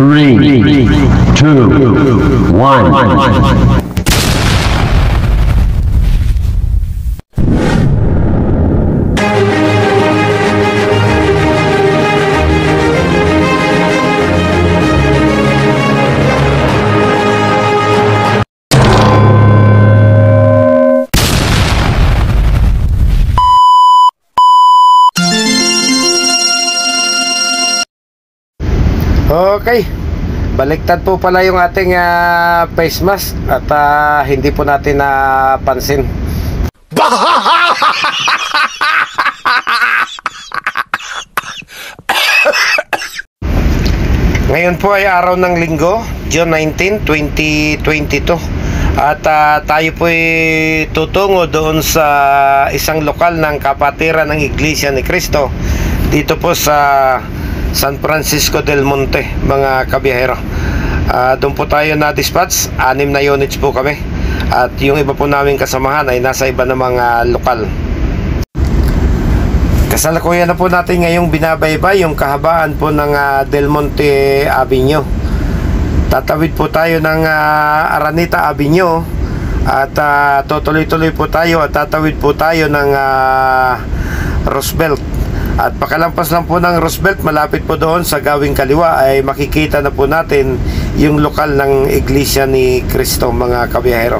3, 2, 1. Okay, baliktad po pala yung ating face mask at hindi po natin napansin. Ngayon po ay araw ng Linggo, June 19, 2022. At tayo po ay tutungo doon sa isang lokal ng kapatiran ng Iglesia ni Cristo dito po sa San Francisco del Monte, mga kabiyahero. Doon po tayo na-dispatch, 6 na units po kami. At yung iba po namin kasamahan ay nasa iba na mga lokal. Kasalukuyan na po natin ngayong binabaybay yung kahabaan po ng Del Monte Avenue. Tatawid po tayo ng Araneta Avenue at tutuloy-tuloy po tayo at tatawid po tayo ng Roosevelt. At pakalampas lang po ng Roosevelt, malapit po doon sa gawing kaliwa ay makikita na po natin yung lokal ng Iglesia ni Cristo, mga kabiyahero.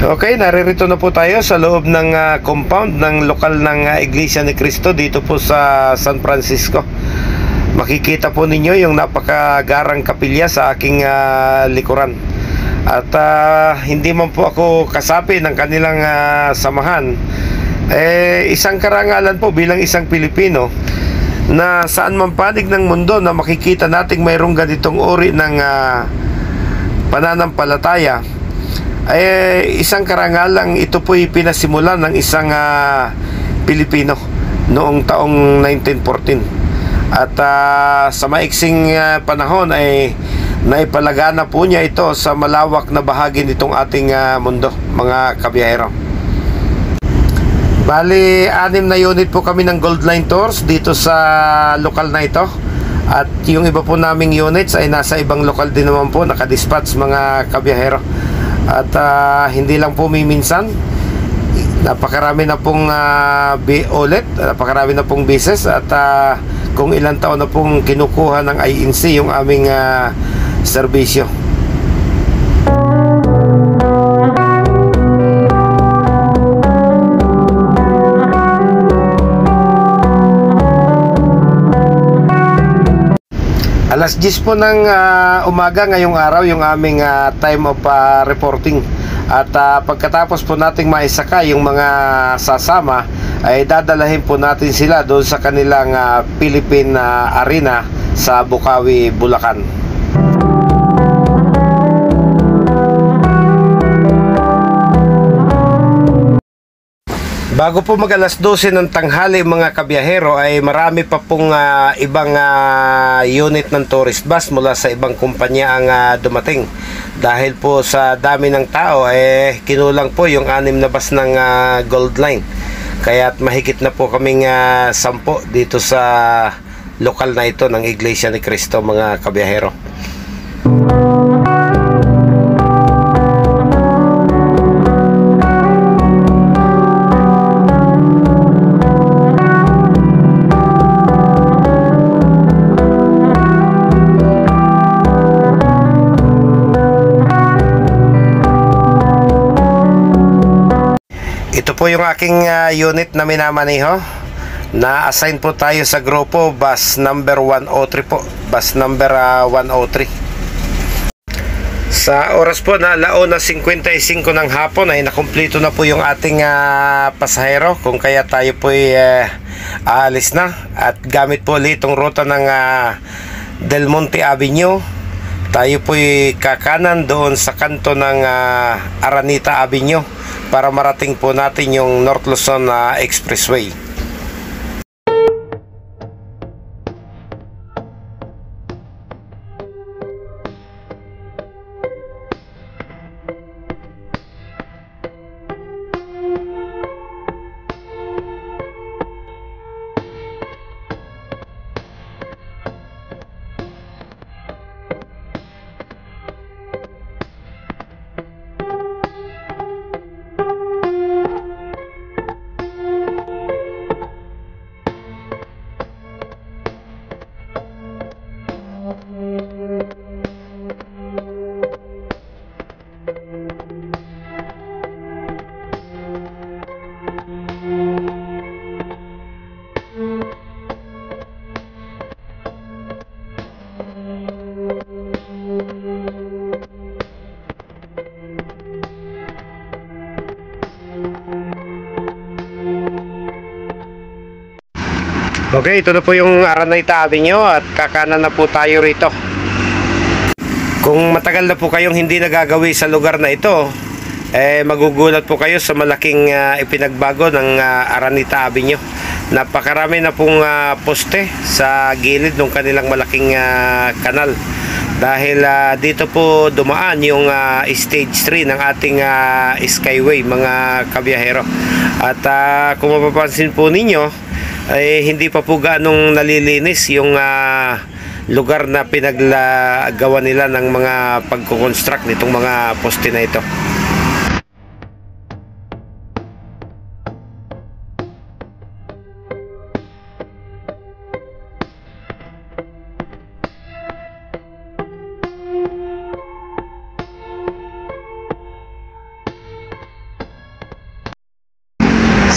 Okay, naririto na po tayo sa loob ng compound ng lokal ng Iglesia ni Cristo dito po sa San Francisco. Makikita po ninyo yung napakagarang kapilya sa aking likuran. At hindi man po ako kasapi ng kanilang samahan. Isang karangalan po bilang isang Pilipino na saan man panig ng mundo na makikita nating mayroong ganitong uri ng pananampalataya. Isang karangalang ito po'y pinasimulan ng isang Pilipino noong taong 1914. At sa maiksing panahon ay naipalagana po niya ito sa malawak na bahagi nitong ating mundo, mga kabiyahero. Bali, 6 na unit po kami ng Gold Line Tours dito sa lokal na ito. At yung iba po naming units ay nasa ibang lokal din naman po, nakadispatch, mga kabiyahero. At hindi lang po minsan, napakarami na pong napakarami na pong beses. At kung ilang taon na pong kinukuha ng INC yung aming serbisyo. Alas 10 po ng umaga ngayong araw yung aming time of reporting. At pagkatapos po nating maisakay yung mga sasama, ay dadalahin po natin sila doon sa kanilang Philippine Arena sa Bukawi, Bulacan. Bago po mag alas 12 ng tanghali, mga kabiyahero, ay marami pa pong ibang unit ng tourist bus mula sa ibang kumpanya ang dumating. Dahil po sa dami ng tao, kinulang po yung 6 na bus ng Gold Line. Kaya't mahigit na po kaming 10 dito sa lokal na ito ng Iglesia ni Cristo, mga kabiyahero. Ito po yung aking unit na minamaneho. Na-assign po tayo sa grupo bus number 103 po. Bus number 103. Sa oras po na 1:55 ng hapon ay nakumpleto na po yung ating pasahero, kung kaya tayo po ay aalis na at gamit po ulit itong ruta ng Del Monte Avenue. Tayo po ay kakanan doon sa kanto ng Araneta Avenue para marating po natin yung North Luzon Expressway. Okay, ito na po yung Araneta Avenue at kakanan na po tayo rito. Kung matagal na po kayong hindi nagagawi sa lugar na ito, magugulat po kayo sa malaking ipinagbago ng Araneta Avenue. Napakarami na pong poste sa gilid ng kanilang malaking kanal. Dahil dito po dumaan yung stage 3 ng ating Skyway, mga kabiyahero. At kung mapapansin po ninyo, ay hindi pa po gaanong nalilinis yung lugar na pinaggagawa nila ng mga pagkukonstruct nitong mga poste na ito.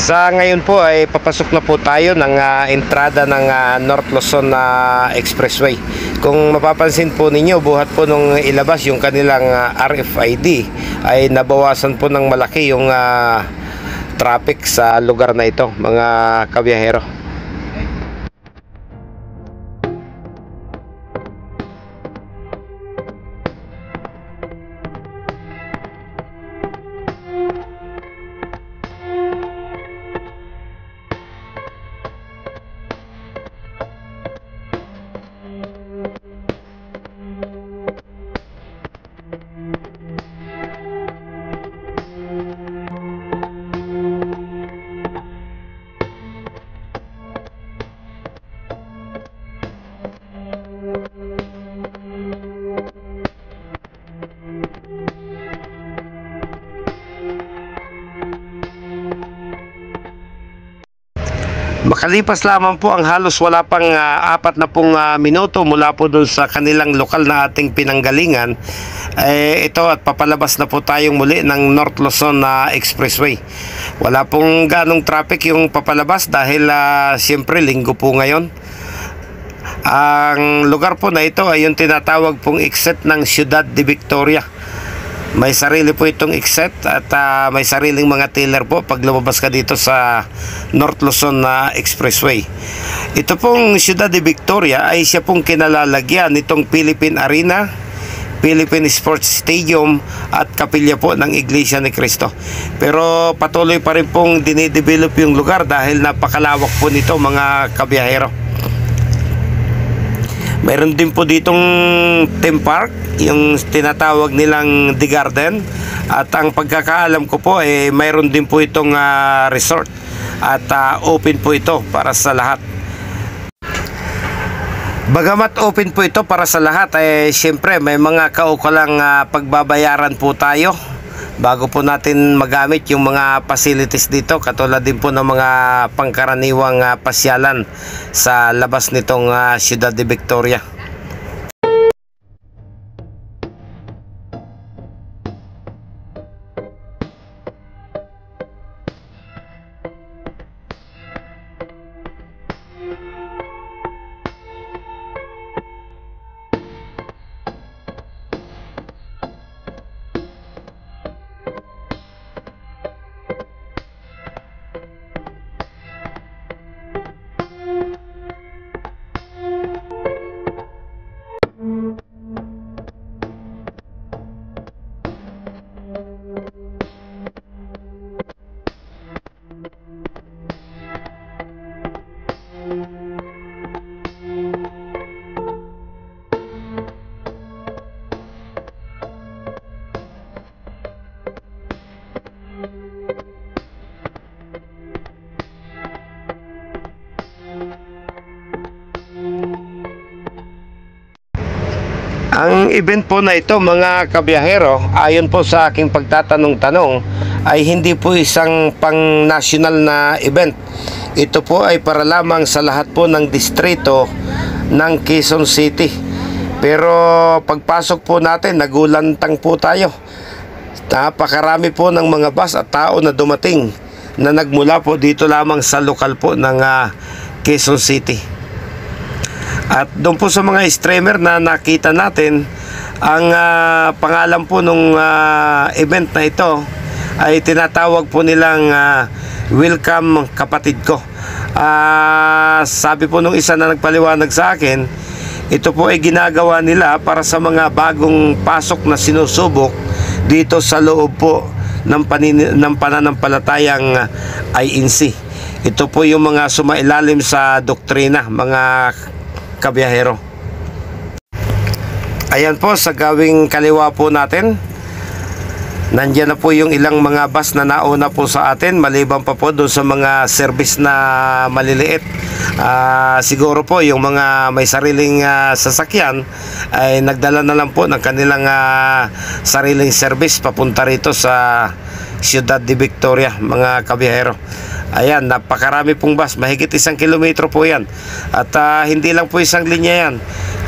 Sa ngayon po ay papasok na po tayo ng entrada ng North Luzon Expressway. Kung mapapansin po ninyo, buhat po nung ilabas yung kanilang RFID ay nabawasan po ng malaki yung traffic sa lugar na ito, mga kabiyahero. Makalipas lamang po ang halos wala pang 40 minuto mula po doon sa kanilang lokal na ating pinanggalingan, ito at papalabas na po tayong muli ng North Luzon Expressway. Wala pong ganong traffic yung papalabas dahil siyempre linggo po ngayon. Ang lugar po na ito ay yung tinatawag pong exit ng Ciudad de Victoria. May sarili po itong exit at may sariling mga tiller po pag lumabas ka dito sa North Luzon Expressway. Ito pong Ciudad de Victoria ay siya pong kinalalagyan nitong Philippine Arena, Philippine Sports Stadium at kapilya po ng Iglesia ni Cristo. Pero patuloy pa rin pong dinidevelop yung lugar dahil napakalawak po nito, mga kabiyahero. Mayroon din po ditong theme park, yung tinatawag nilang The Garden. At ang pagkakaalam ko po, mayroon din po itong resort. At open po ito para sa lahat. Bagamat open po ito para sa lahat, siyempre may mga kaukulang pagbabayaran po tayo bago po natin magamit yung mga facilities dito, katulad din po ng mga pangkaraniwang pasyalan sa labas nitong Ciudad de Victoria. Ang event po na ito, mga kabiyahero, ayon po sa aking pagtatanong-tanong, ay hindi po isang pang-national na event. Ito po ay para lamang sa lahat po ng distrito ng Quezon City. Pero pagpasok po natin, nagulantang po tayo. Napakarami po ng mga bus at tao na dumating na nagmula po dito lamang sa lokal po ng Quezon City. At doon po sa mga streamer na nakita natin, ang pangalan po nung event na ito ay tinatawag po nilang Welcome Kapatid Ko. Sabi po nung isa na nagpaliwanag sa akin, ito po ay ginagawa nila para sa mga bagong pasok na sinusubok dito sa loob po ng pananampalatayang INC. Ito po yung mga sumailalim sa doktrina, mga kabiyahero. Ayan po, sa gawing kaliwa po natin, nandiyan na po yung ilang mga bus na nauna po sa atin, maliban pa po doon sa mga service na maliliit. Siguro po yung mga may sariling sasakyan ay nagdala na lang po ng kanilang sariling service papunta rito sa Ciudad de Victoria, mga kabiyahero. Ayan, napakarami pong bus, mahigit 1 kilometro po yan. At hindi lang po isang linya yan,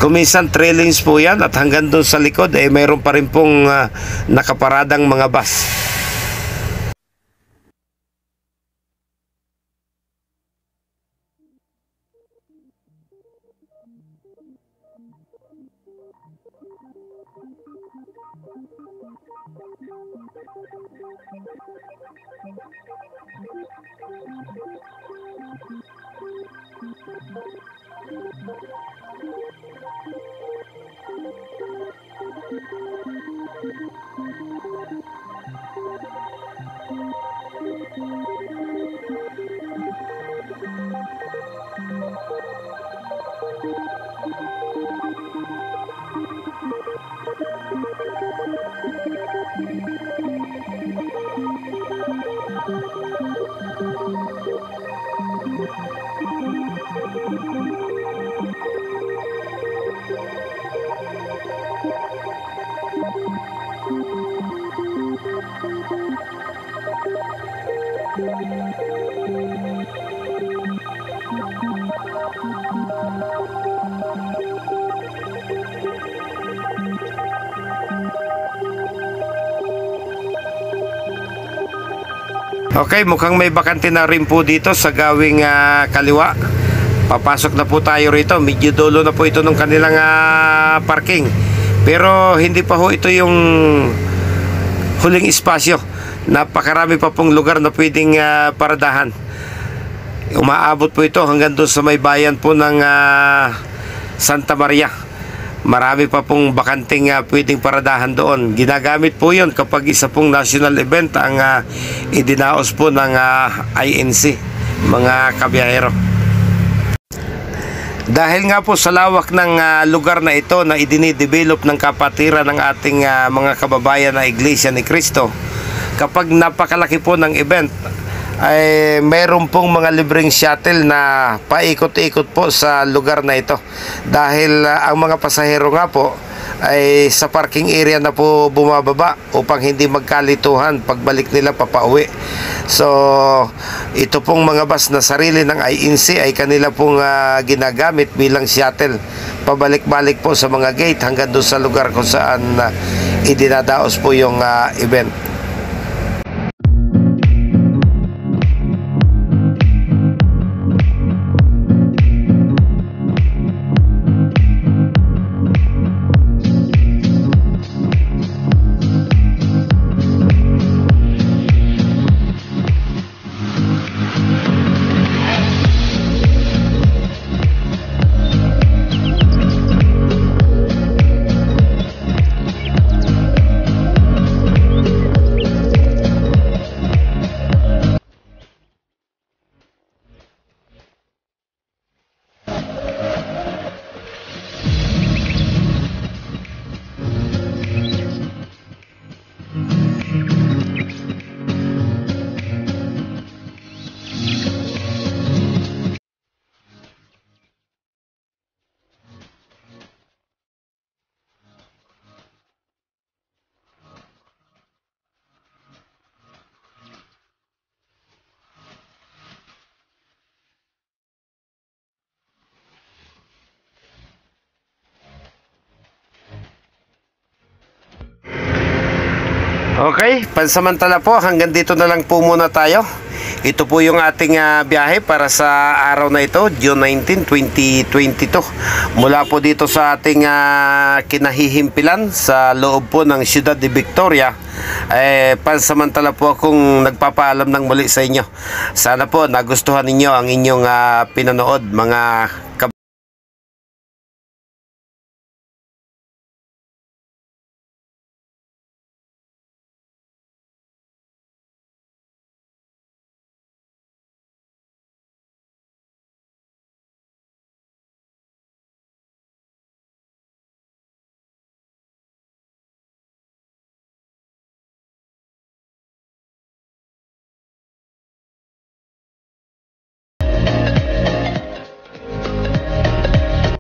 kuminsan 3 lanes po yan, at hanggang doon sa likod mayroon pa rin pong nakaparadang mga bus. Okay, mukhang may bakante na rin po dito sa gawing kaliwa. Papasok na po tayo rito. Medyo dulo na po ito ng kanilang parking. Pero hindi pa ho ito yung huling espasyo. Napakarami pa pong lugar na pwedeng paradahan. Umaabot po ito hanggang doon sa may bayan po ng Santa Maria. Marami pa pong bakanting pwedeng paradahan doon. Ginagamit po yun kapag isa pong national event ang idinaos po ng INC, mga kabiyahero. Dahil nga po sa lawak ng lugar na ito na idinidevelop ng kapatiran ng ating mga kababayan na Iglesia ni Cristo, kapag napakalaki po ng event, ay mayroon pong mga libreng shuttle na paikot-ikot po sa lugar na ito. Dahil ang mga pasahero nga po ay sa parking area na po bumababa upang hindi magkalituhan pagbalik nila papauwi. So ito pong mga bus na sarili ng INC ay kanila pong ginagamit bilang shuttle pabalik-balik po sa mga gate hanggang doon sa lugar kung saan idinadaos po yung event. Okay, pansamantala po, hanggang dito na lang po muna tayo. Ito po yung ating biyahe para sa araw na ito, June 19, 2022. Mula po dito sa ating kinahihimpilan sa loob po ng Ciudad de Victoria. Pansamantala po akong nagpapaalam ng muli sa inyo. Sana po nagustuhan ninyo ang inyong pinanood, mga